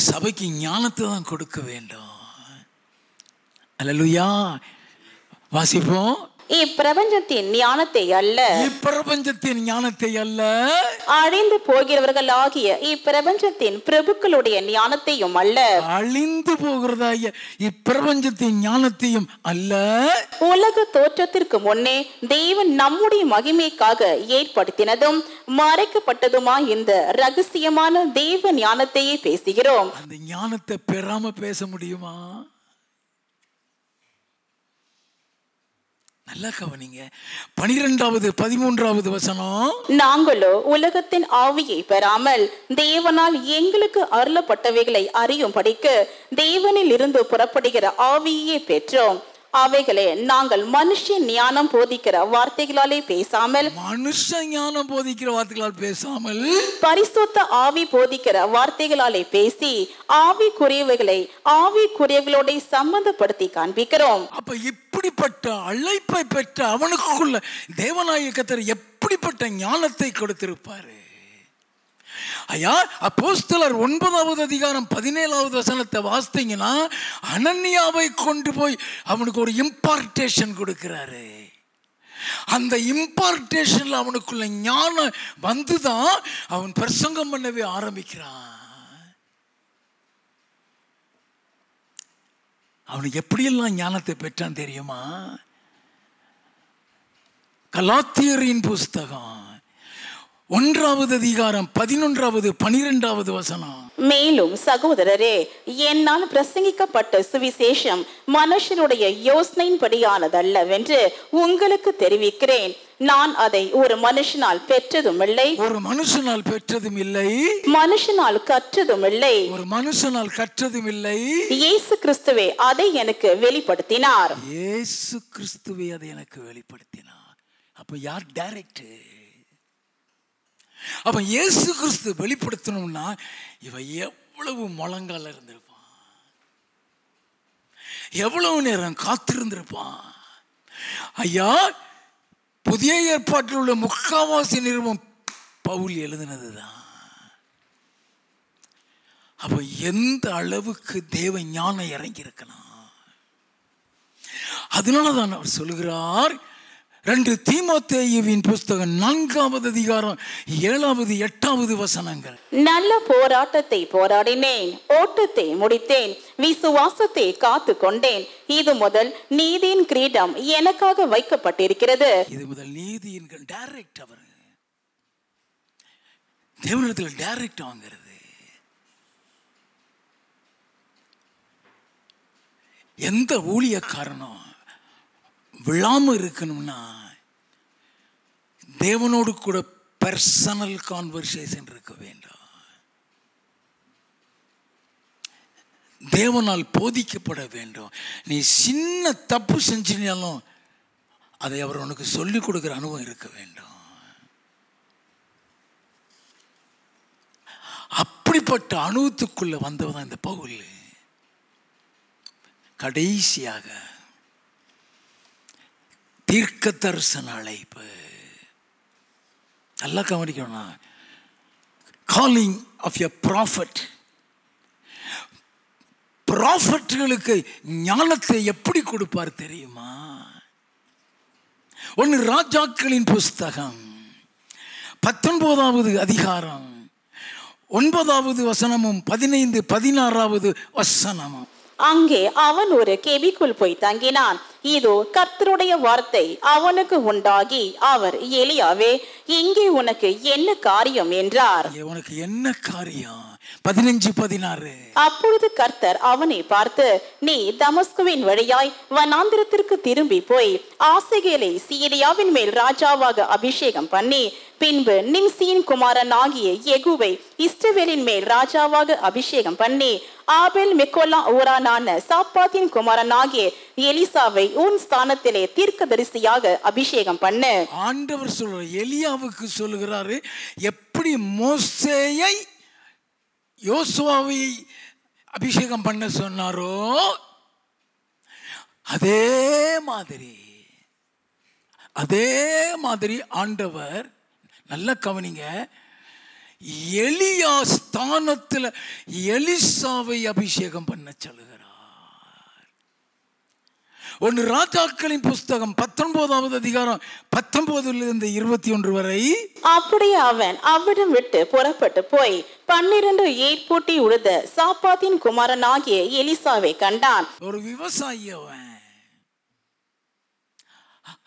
சபைக்கு ஞானத்தை தான் கொடுக்க வேண்டும். அல்லேலூயா. வாசிப்போம். இப்பிரபஞ்சத்தின் ஞானத்தை அல்ல, இப்பிரபஞ்சத்தின் ஞானத்தை அல்ல, அழிந்து போகிறவர்கள் ஆகிய இப்பிரபஞ்சத்தின் பிரபுக்களுடைய ஞானத்தையும் அல்ல, அழிந்து போகிறதாய இப்பிரபஞ்சத்தின் ஞானத்தையும் அல்ல, உலக தோற்றத்திற்கு முன்னே தேவன் நம்முடைய மகிமைக்காக ஏற்படுத்தினதும் மறைக்கப்பட்டதுமா இந்த ரகசியமான தேவ ஞானத்தையே பேசுகிறோம். அந்த ஞானத்தை பெறாம பேச முடியுமா? நல்லா கவனிங்க. 12வது 13வது வசனம். நாங்களோ உலகத்தின் ஆவியை பெறாமல் தேவனால் எங்களுக்கு அருளப்பட்டவைகளை அறியும்படிக்கு தேவனில் இருந்து புறப்படுகிற ஆவியே பெற்றோம். அவைகளே நாங்கள் மனுஷ ஞானம் போதிக்கிற வார்த்தைகளாலே பேசாமல், மனுஷ ஞானம் போதிக்கிற வார்த்தைகளால் பேசாமல், பரிசுத்த ஆவி போதிக்கிற வார்த்தைகளாலே பேசி ஆவிக்குரியவைகளை ஆவிக்குரியவர்களோட சம்பந்தப்படுத்தி காண்பிக்கிறோம். அப்ப இப்படிப்பட்ட அழைப்பை பெற்ற அவனுக்குள்ள தேவனாகிய கர்த்தர் எப்படிப்பட்ட ஞானத்தை கொடுத்திருப்பாரு? ஐயா, அப்போஸ்தலர் 9வது அதிகாரம் 17வது வசனத்தை வாசித்தீங்கன்னா, அனனியாவை கொண்டு போய் அவனுக்கு ஒரு இம்பார்ட்டேஷன் கொடுக்கிறாரு. அந்த இம்பார்ட்டேஷன்ல அவனுக்குள்ள ஞானம் வந்துதான் அவன் பிரசங்கம் பண்ணவே ஆரம்பிக்கிறான். அவனுக்கு எப்படியெல்லாம் ஞானத்தை பெற்றான் தெரியுமா? கலாத்தியரின் புஸ்தகம் 1வது அதிகாரம் 11வது 12வது வசனம். மேலும் சகோதரரே, என்னால் பிரசங்கிக்கப்பட்ட சுவிசேஷம் மனுஷனுடைய யோசனையின்படியானதல்லவென்று உங்களுக்கு தெரிவிக்கிறேன். நான் அதை ஒரு மனுஷனால் பெற்றதும் இல்லை, ஒரு மனுஷனால் பெற்றதும் இல்லை, மனுஷனால் கற்றதும் இல்லை, ஒரு மனுஷனால் கற்றதும் இல்லை. இயேசு கிறிஸ்துவே அதை எனக்கு வெளிப்படுத்தினார். இயேசு கிறிஸ்துவே அதை எனக்கு வெளிப்படுத்தினார். அப்ப யார் டைரக்ட்? அப்ப இயேசு கிறிஸ்து வெளிப்படுத்தணும்னா இவன் எவ்வளவு முழங்கால இருந்திருப்பான், எவ்வளவு நேரம் காத்திருந்திருப்பான். ஐயா, புதிய ஏற்பாட்டில் உள்ள முக்காவாசி நிருபம் பவுல் எழுதினதுதான். அப்ப எந்த அளவுக்கு தேவ ஞானம் இறங்கி இருக்கலாம். அதனாலதான் அவர் சொல்லுகிறார், 2 தீமோத்தேயுவின் புஸ்தகம் 4வது அதிகாரம் 7வது 8வது வசனங்கள். நல்ல போராட்டத்தை போராடினேன், ஓட்டத்தை முடித்தேன், விசுவாசத்தை காத்து கொண்டேன். இது முதல் நீதியின் கிரீடம் எனக்காக வைக்கப்பட்டிருக்கிறது. இது முதல் நீதியின் டைரக்ட், அவர் தேவனிடத்தில் டைரக்ட் வாங்கிறது. எந்த ஊழியக்காரனும் விழாம இருக்கணும்னா தேவனோடு கூட பர்சனல் கான்வர்சேஷன் இருக்க வேண்டும். தேவனால் போதிக்கப்பட வேண்டும். நீ சின்ன தப்பு செஞ்சினாலும் அதை அவர் உனக்கு சொல்லிக் கொடுக்கிற அனுபவம் இருக்க வேண்டும். அப்படிப்பட்ட அனுபவத்துக்குள்ள வந்தவதான் இந்த பவுல். கடைசியாக தீர்க்க தரிசன அழைப்பு. நல்லா கவனிக்கணும். Calling of a prophet. ப்ராஃபட்களுக்கு ஞானத்தை எப்படி கொடுப்பார் தெரியுமா? 1 ராஜாக்களின் புஸ்தகம் 19வது அதிகாரம் 9வது வசனமும் 15 16வது வசனமும். அங்கே அவன் ஒரு கெபிக்குள் போய் தங்கினான். இதோ கர்த்தருடைய வார்த்தை அவனுக்கு உண்டாகி, அவர் எலியாவே, இங்கே உனக்கு என்ன காரியம் என்றார். உனக்கு என்ன காரியம்? 15-16. அப்பொழுது கர்த்தர் அவனை பார்த்து, நீ தமஸ்குவின் வழியாய் வனாந்திரத்திற்கு திரும்பி போய் ஆசகேலை சீரியாவின் மேல் ராஜாவாக அபிஷேகம் பண்ணி, பின்பு நிம்சியின் குமாரன் ஆகிய யெகூவை இஸ்ரவேலின் மேல் ராஜாவாக அபிஷேகம் பண்ணி, ஆபேல் மெக்கோலா ஊரானான சாப்பாத்தின் குமாரன் ஆகிய எலிசாவை உன் ஸ்தானத்திலே தீர்க்கதரிசியாக அபிஷேகம் பண்ணு. ஆண்டவர் சொல்ற எலியாவுக்கு சொல்லுகிறாரு, எப்படி மோசேயை யோசுவாவை அபிஷேகம் பண்ண சொன்னாரோ அதே மாதிரி ஆண்டவர், நல்ல கவனிங்க, எலியா ஸ்தானத்தில் எலிசாவை அபிஷேகம் பண்ண சொல்லுகிறார். ஒன்று ராஜாக்களின் புஸ்தகம் 19வது அதிகாரம் 19 21 வரை. அப்படியே அவன் அவ்விடம் விட்டு புறப்பட்டு போய் 12 ஏர்பூட்டி உழுத சாப்பாத்தின் குமாரன் ஆகிய எலிசாவை கண்டான். ஒரு விவசாயி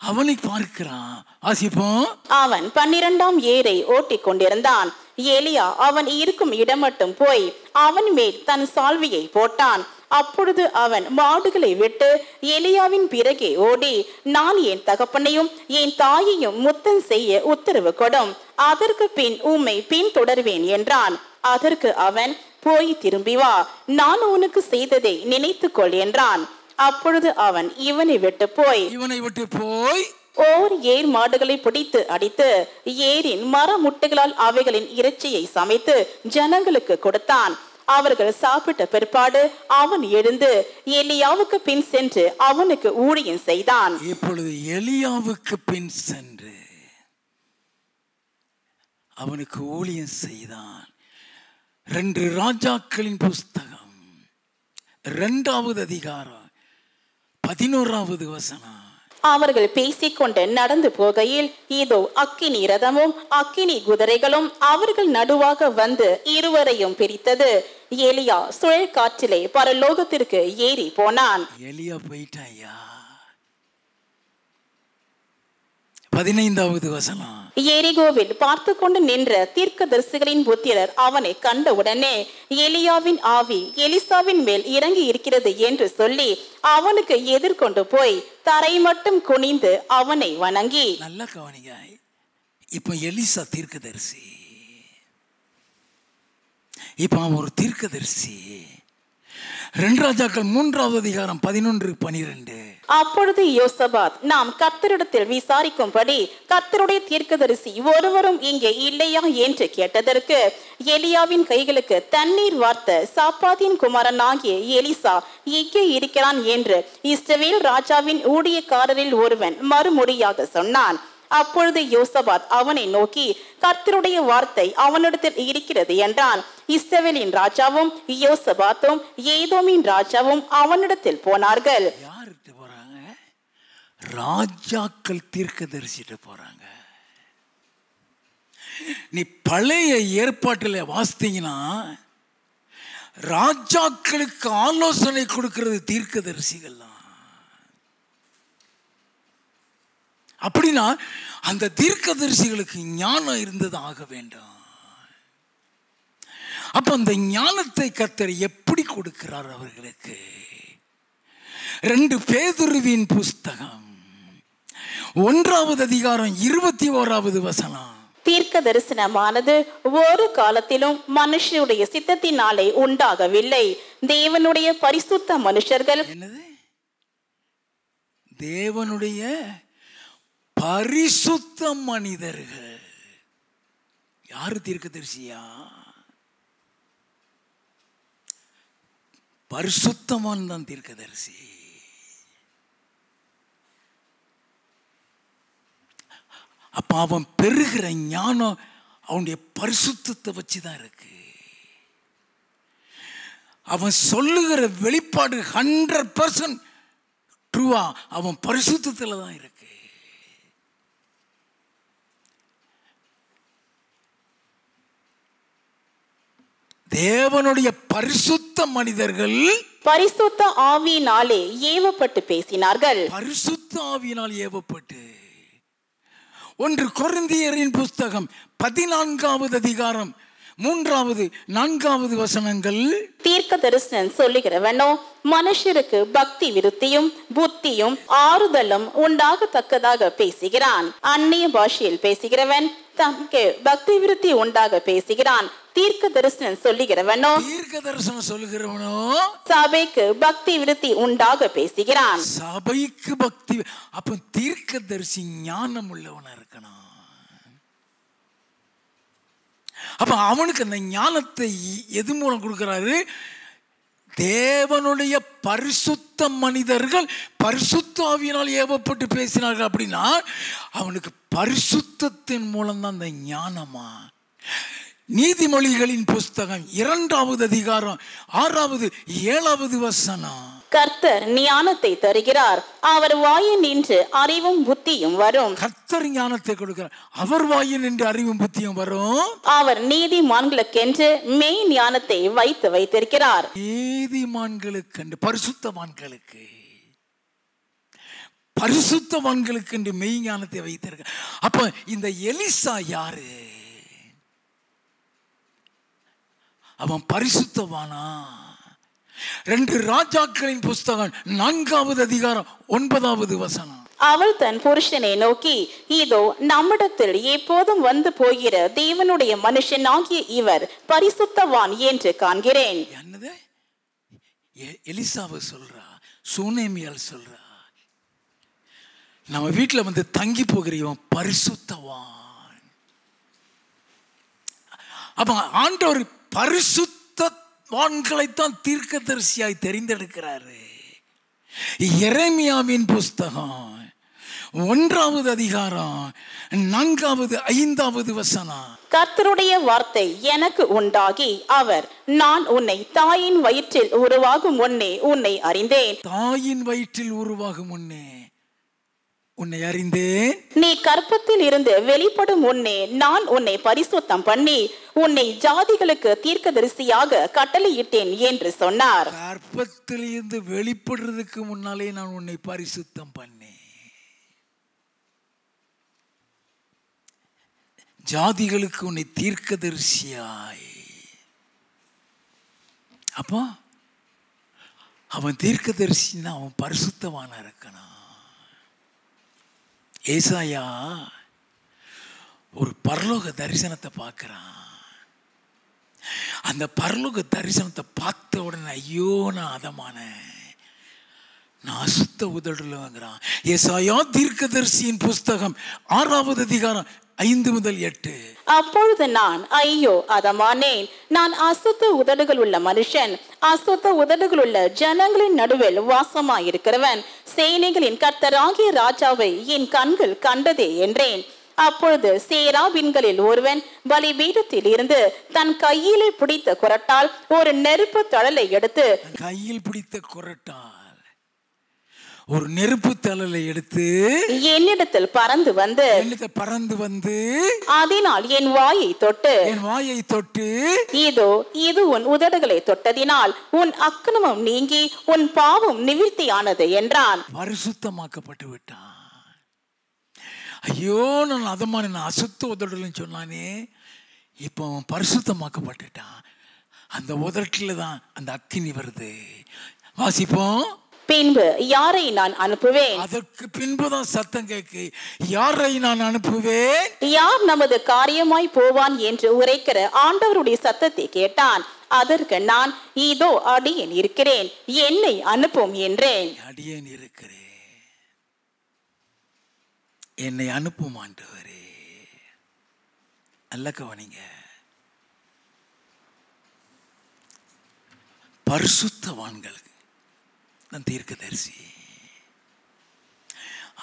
அவனை பார்க்கிறான். ஆசிப்போம். அவன் 12ஆம் ஏரை ஓட்டி கொண்டிருந்தான். எலியா அவன் இருக்கும் இடம் மட்டும் போய் அவன் மேல் தன் சால்வையை போட்டான். அப்பொழுது அவன் மாடுகளை விட்டு எலியாவின் பிறகே ஓடி, நான் என் தகப்பனையும் என் தாயையும் முத்தம் செய்ய உத்தரவு கொடும், அதற்கு பின் உம்மை பின் தொடர்வேன் என்றான். அதற்கு அவன், போய் திரும்பி வா, நான் உனக்கு செய்ததை நினைத்துக்கொள் என்றான். அப்பொழுது அவன் இவனை விட்டு போய் ஓர் ஏர் மாடுகளை பிடித்து அடித்து ஏரின் மர முட்டைகளால் அவைகளின் இறைச்சியை சமைத்து ஜனங்களுக்கு கொடுத்தான். அவர்கள் சாப்பிட்ட பிற்பாடு அவன் எழுந்து எலியாவுக்கு பின் சென்று அவனுக்கு ஊழியம் செய்தான். இப்பொழுது எலியாவுக்கு பின் சென்று அவனுக்கு ஊழியம் செய்தான். 2 ராஜாக்களின் புஸ்தகம் 2வது அதிகாரம் 11வது வசனம். அவர்கள் பேசிக்கொண்டு நடந்து போகையில், இதோ அக்கினி ரதமும் அக்கினி குதிரைகளும் அவர்கள் நடுவாக வந்து இருவரையும் பிரித்தது. எலியா சுழல் காற்றிலே பரலோகத்திற்கு ஏறி போனான். எலியா போயிட்டாயா? 15வது வசனம். எரிகோவில் பார்த்து கொண்டு நின்ற தீர்க்கதரிசிகளின் புத்திரர் அவனை கண்டவுடனே, எலியாவின் ஆவி எலிசாவின் மேல் இறங்கி இருக்கிறது என்று சொல்லி அவனுக்கு எதிர்கொண்டு போய் தரை மட்டும் குனிந்து அவனை வணங்கி. நல்ல கவனிங்க, இப்ப எலிசா தீர்க்கதரிசி, இப்ப அவன் ஒரு தீர்க்கதரிசி. 2 ராஜாக்கள் 3வது அதிகாரம் 11-12. அப்பொழுது யோசபாத், நாம் கர்த்தரிடத்தில் விசாரிக்கும்படி கர்த்தருடைய தீர்க்கதரிசி ஒருவரும் இங்கே இல்லையா என்று கேட்டதற்கு, எலியாவின் கைகளுக்கு தண்ணீர் வார்த்த சாப்பாத்தின் குமாரன் ஆகிய எலிசா இங்கே இருக்கிறான் என்று இஸ்ரவேல் ராஜாவின் ஊழியக்காரரில் ஒருவன் மறுமொழியாக சொன்னான். அப்பொழுது யோசபாத் அவனை நோக்கி, கர்த்தருடைய வார்த்தை அவனிடத்தில் இருக்கிறது என்றான். இஸ்ரவேலின் ராஜாவும் யோசபாத்தும் ஏதோமின் ராஜாவும் அவனிடத்தில் போனார்கள். யார்கிட்ட போறாங்க? ராஜாக்கள் தீர்க்கதரிசிட்டு போறாங்க. நீ பழைய ஏற்பாட்டில் வாசித்தீங்கன்னா ராஜாக்களுக்கு ஆலோசனை கொடுக்கிறது தீர்க்கதரிசிகள் தான். அப்படின்னா அந்த தீர்க்கதரிசிகளுக்கு ஞானம் இருந்தது ஆக வேண்டும். அப்ப அந்த ஞானத்தை கர்த்தர் எப்படி கொடுக்கிறார் அவர்களுக்கு? 2 பேதுருவின் புஸ்தகம் 1வது அதிகாரம் 21வது வசனம். தீர்க்க தரிசனமானது ஒரு காலத்திலும் மனுஷனுடைய சித்தத்தினாலே உண்டாகவில்லை. தேவனுடைய பரிசுத்த மனுஷர்கள், என்னது? தேவனுடைய பரிசுத்த மனிதர்கள். யாரு தீர்க்கதரிசியா? பரிசுத்தமான் தான் தீர்க்கதரிசி. அப்ப அவன் பெறுகிற ஞானம் அவனுடைய பரிசுத்தத்தை வச்சுதான் இருக்கு. அவன் சொல்லுகிற வெளிப்பாடு 100% ட்ரூவா அவன் பரிசுத்தத்துல தான் இருக்கு. தேவனுடைய பரிசுத்த மனிதர்கள் பரிசுத்த ஆவியினாலே ஏவப்பட்டு பேசினார்கள். பரிசுத்த ஆவியினால் ஏவப்பட்டு. 1 கொரிந்தியரின் புஸ்தகம் 14வது அதிகாரம் 3வது 4வது வசனங்கள். தீர்க்க தரிசனம் சொல்லுகிறவனோ மனுஷருக்கு பக்தி விருத்தியும் புத்தியும் ஆறுதலும் உண்டாகத்தக்கதாக பேசுகிறான். அந்நிய பாஷையில் பேசுகிறவன் தனக்கு பக்தி விருத்தி உண்டாக பேசுகிறான். தீர்க்க தரிசனம் சொல்லுகிறவனோ சபைக்கு பக்தி விருத்தி உண்டாக பேசுகிறான். சபைக்கு பக்தி. அப்ப தீர்க்க தரிசி ஞானம் உள்ளவனா இருக்கணும். அப்ப அவனுக்கு அந்த ஞானத்தை எது மூலம் கொடுக்கிறாரு? தேவனுடைய பரிசுத்த மனிதர்கள் பரிசுத்த ஆவியினால் ஏவப்பட்டு பேசினார்கள். அப்படின்னா அவனுக்கு பரிசுத்தத்தின் மூலம் தான் அந்த ஞானமா. நீதிமொழிகளின் புஸ்தகம் 2வது அதிகாரம் 6வது 7வது வசனம். கர்த்தர் ஞானத்தை தருகிறார், அவர் வாயின் நின்று அறிவும் புத்தியும் வரும். கர்த்தர் ஞானத்தை கொடுக்கிறார், அவர் வாயின் நின்று அறிவும் புத்தியும் வரும். அவர் நீதிமான்களுக்கென்று மெய் ஞானத்தை வைத்திருக்கிறார். நீதிமான்களுக்கு, பரிசுத்தவான்களுக்கு, பரிசுத்தவான்களுக்கு என்று மெய் ஞானத்தை வைத்திருக்க. அப்ப இந்த எலிசா யாரு? அவன் பரிசுத்தவானா? 2 ராஜாக்களின் புஸ்தகம் 4வது அதிகாரம் 9வது வசனம். அவள் தன் புருஷனை நோக்கி, இதோ நம்மிடத்தில் எப்போதும் வந்து போகிற தேவனுடைய மனுஷனாகிய இவர் பரிசுத்தவான் என்று காண்கிறேன். என்னது? எலிசாவை சொல்றா, சூனேமியால் சொல்றா. நம்ம வீட்டில் வந்து தங்கி போகிற இவன் பரிசுத்தவான். அப்ப ஆண்டவர் பரிசுத்தவான்களைத்தான் தீர்க்கதரிசியாய் தெரிந்தெடுக்கிறாரு. எரேமியாவின் புஸ்தகம் 1வது அதிகாரம் 4வது 5வது வசனம். கர்த்தருடைய வார்த்தை எனக்கு உண்டாகி, அவர், நான் உன்னை தாயின் வயிற்றில் உருவாகும் முன்னே உன்னை அறிந்தேன். தாயின் வயிற்றில் உருவாகும் முன்னே உன்னை அறிந்தேன். நீ கர்ப்பத்தில் இருந்து வெளிப்படும் முன்னே நான் உன்னை பரிசுத்தம் பண்ணி உன்னை ஜாதிகளுக்கு தீர்க்கதரிசியாக கட்டளையிட்டேன் என்று சொன்னார். கர்ப்பத்தில் இருந்து வெளிப்படுறதுக்கு முன்னாலே நான் உன்னை பரிசுத்தம் பண்ணேன். ஜாதிகளுக்கு உன்னை தீர்க்கதரிசியாய். அப்போ அவன் தீர்க்கதரிசின்னா அவன் பரிசுத்தவானா இருக்கணும். ஏசாயா ஒரு பரலோக தரிசனத்தை பார்க்கிறான். அந்த பரலோக தரிசனத்தை பார்த்த உடனே, ஐயோ நான் அதமான, நான் அசுத்த உதடுலங்கிறான். ஏசாயா தீர்க்கதரிசியின் புஸ்தகம் 6வது அதிகாரம் 5 முதல் 8. அப்பொழுது நான், ஐயோ அதமானேன், நான் அசுத்த உதடுகள் உள்ள மனுஷன், அசுத்த உதடுகள் உள்ள ஜனங்களின் நடுவில் வாசமாயிருக்கிறவன், சேனைகளின் கர்த்தராகிய ராஜாவை என் கண்கள் கண்டதே என்றேன். அப்பொழுது சேராபின்களில் ஒருவன் பலிபீடத்தில் இருந்து தன் கையிலே பிடித்த குரட்டால் ஒரு நெருப்பு தழலை எடுத்து, கையில் பிடித்த குரட்டால் ஒரு நெருப்பு தழலை எடுத்து என்னிடத்தில் பறந்து வந்து அதனால் என் வாயை தொட்டு, இதோ இது உன் உதடுகளை தொட்டதினால் உன் அக்கிரமம் நீங்கி உன் பாவம் நிவிர்த்தியானது என்றான். பரிசுத்தமாக்கப்பட்டு விட்டான். ஐயோ நான் அதமான, நான் அசுத்த உதடுன்னு சொன்னானே, இப்போ அவன் பரிசுத்தமாக்கப்பட்டுட்டான். அந்த உதட்டில தான் அந்த அக்கினி வருது. வாசிப்போம். பின்பு யாரை நான் அனுப்புவேன்? அதற்கு பின்புதான் சத்தம் கேட்கு, யாரை நான் அனுப்புவேன்? யார் நமது காரியமாய் போவான் என்று உரைக்கிற ஆண்டவருடைய சத்தத்தை கேட்டான். அதற்கு நான், இதோ அடியேன் இருக்கிறேன், என்னை அனுப்பும் என்றேன். அடியேன் இருக்கிறேன், என்னை அனுப்பும் ஆண்டவரே. நல்ல கவனிங்க, பரிசுத்தவான்களுக்கு தீர்க்கதரிசி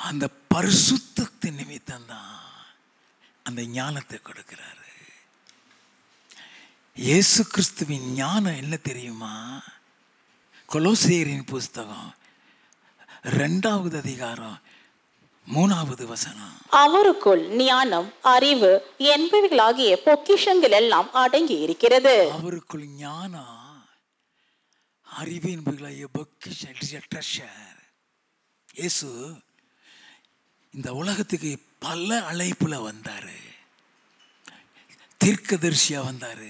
அந்த பரிசுத்தத்தின் நிமித்தம் தான் அந்த ஞானத்தை கொடுக்கிறாரு. இயேசு கிறிஸ்துவின் ஞானம் என்ன தெரியுமா? கொலோசேயரின் புஸ்தகம் 2வது அதிகாரம் 3வது வசனம். அவருக்குள் ஞானம், அறிவு என்பவைகளாகிய பொக்கிஷங்கள் எல்லாம் அடங்கி இருக்கிறது. அவருக்குள் ஞானம், அறிவு என்பதுல பொக்கிஷம், இட் இஸ் எ ட்ரெஷர். இயேசு இந்த உலகத்துக்கு பல அழைப்புல வந்தார். தீர்க்கதரிசியா வந்தார்,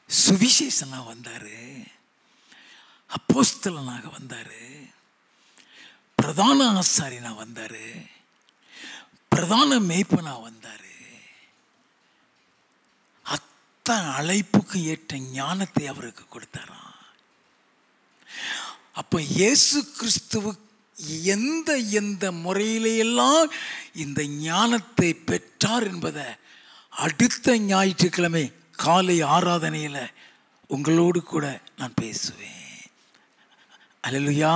சுவிசேஷனாக வந்தார், அப்போஸ்தலனாக வந்தார், பிரதான ஆசாரியனா வந்தார், பிரதான மேய்ப்பனா வந்தார். அத்தனை அழைப்புக்கு ஏற்ற ஞானத்தை அவருக்கு கொடுத்தாராம். அப்ப இயேசு கிறிஸ்துவு எந்த முறையிலெல்லாம் இந்த ஞானத்தை பெற்றார் என்பதை அடுத்த ஞாயிற்றுக்கிழமை காலை ஆராதனையில் உங்களோடு கூட நான் பேசுவேன். அல்லேலூயா.